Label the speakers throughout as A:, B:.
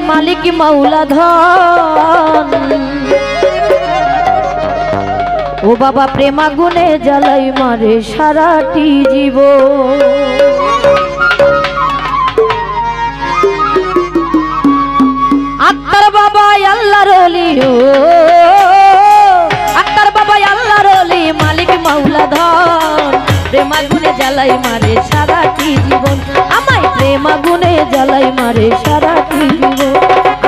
A: মালিক মাওলা ধন। ও বাবা প্রেম আগুনে জ্বালাই মারে সারাটি জীবন। আক্তার বাবা আল্লাহর ওলি, ও আক্তার বাবা আল্লাহর ওলি, মালিক মাওলা ধন। প্রেম আগুনে জ্বালাই মারে সারাটি জীবন, আমায় প্রেম আগুনে জ্বালাই মারে সারাটি জীবন।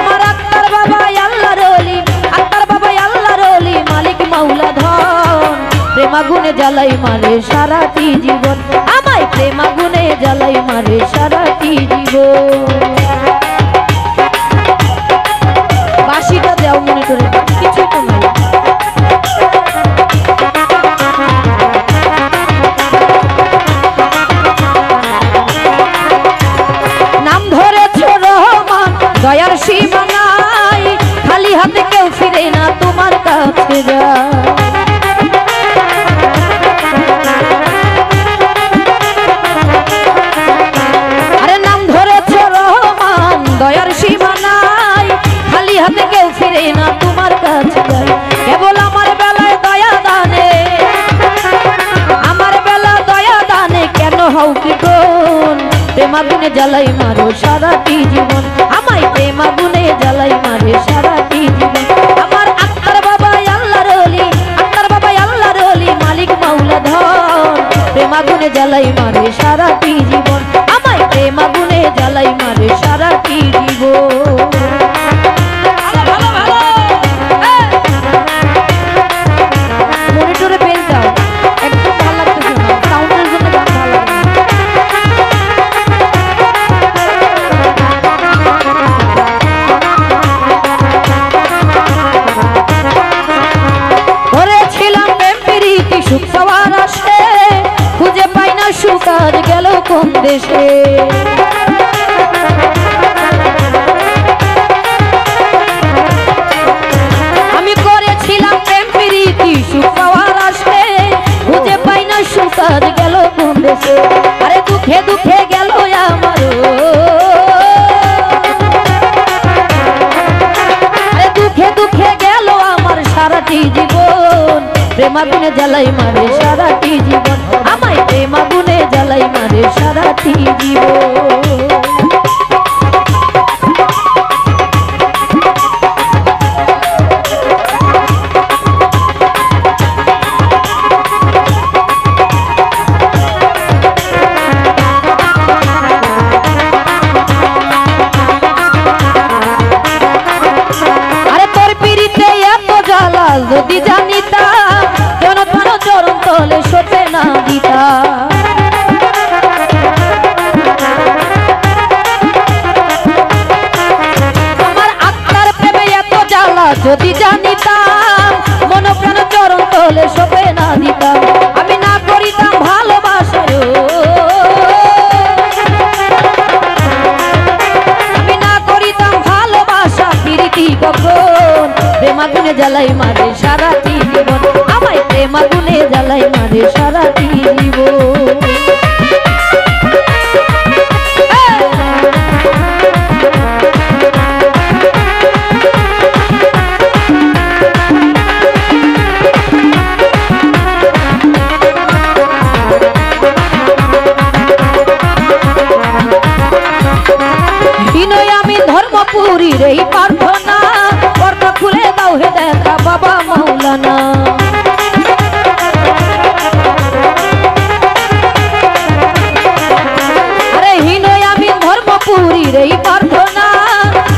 A: আমার আক্তার বাবা আল্লাহর ওলি, আক্তার বাবা আল্লাহর ওলি, মালিক মাওলা ধন। প্রেম আগুনে জ্বালাই মারে সারাটি জীবন, আমায় প্রেম আগুনে জ্বালাই মারে সারাটি জীবন। বাঁশিটা দেও মনে করে, কিছু তো নাই। নাম ধরেছ রহমান, দয়ার সীমা নাই, খালি হাতে কেউ ফিরে না তোমার কাছে যায়। আরে নাম ধরেছ রহমান, দয়ার সীমা নাই, খালি হাতে কেউ ফিরে না তোমার কাছে যায়। কেবল আমার বেলায় দয়া দানে, আমার বেলা দয়া দানে, কেন হও কি কোন? প্রেম আগুনে জ্বালাই মারো সারাটি জীবন, আমায় প্রেম আগুনে জ্বালাই মারে সারাটি জীবন। আমার আক্তার বাবা আল্লাহর ওলি, আক্তার বাবা আল্লাহর ওলি, মালিক মাওলা ধন। প্রেম আগুনে জ্বালাই মারে সারাটি জীবন, আমায় প্রেম আগুনে জ্বালাই মারে সারাটি জীবন। মনিটরে পেন দাও, একদম ভালো লাগতেছে না, সাউন্ডের জন্য ভালো লাগে। ধরেছিলাম প্রেম প্রীতি সুখ সবার আসে, খুঁজে পাই না সুখ আর গেল কোন দেশে। আমি করেছিলাম প্রেম প্রীতি সুখ পাওয়ার আসে, খুঁজে পাই না সুখ আর গেল কোন দেশে। আরে দুঃখে দুঃখে গেল আমার, আরে দুঃখে দুঃখে গেল আমার সারাটি জীবন। প্রেম আগুনে জ্বালাই মারে সারাটি জীবন, আমায় প্রেম আগুনে জ্বালাই মারে সারাটি জীবন। যদি জানিতাম কেন তোর চরণ তলে সতে না দিতাম। আমার আত্মার প্রেমে এত জ্বালা যদি জানিতাম, মন প্রাণ চরণ তলে সতে না দিতাম। আমি না করিতাম ভালোবাসায়, আমি না করিতাম ভালোবাসা প্রীতি কখন। প্রেম আগুনে জ্বালাই মারে সারাটি জীবন, আমায় প্রেম আগুনে জ্বালাই মারে সারাটি জীবন। বিনয় আমি ধর্মপুরীর এই প্রার্থনা, পর্দা খুলে দাও হে দেখা বাবা মাওলানা। আরে হিনয় আমি ধর্মপুরীর এই প্রার্থনা,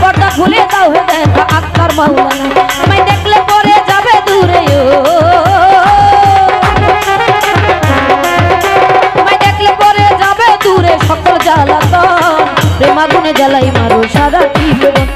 A: পর্দা খুলে দাও হে দেখা আক্তার মাওলানা। আমায় দেখলে পরে যাবে দূরে, আমায় দেখলে পরে যাবে দূরে সকল জ্বালাতন। প্রেম আগুনে জ্বালাই মারো সারাটি জীবন,